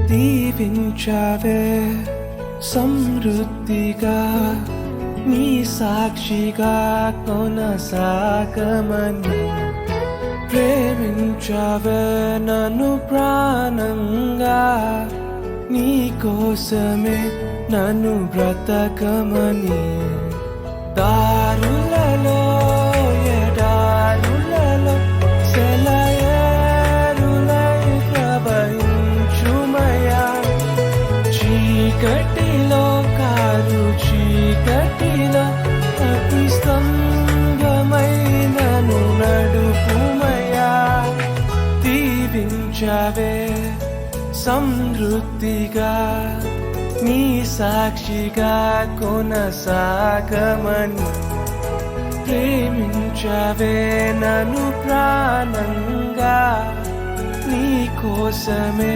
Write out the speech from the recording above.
దీవించావే సమృద్ధిగా నీ సాక్షిగా కొనసాగమని ప్రేమించావే నన్ను ప్రాణంగా నీ కోసమే నన్ను బ్రతకమని దారులలో ఎడారులలో సెలయేరులై ప్రవహించుమయా చీకటిలో కాదు చీకటిలో అతి స్తంభమై నన్ను నడుపుమయా దీవించావే సమృద్ధిగా నీ సాక్షిగా కొనసాగమని ప్రేమించవే నన్ను ప్రాణంగా నీ కోసమే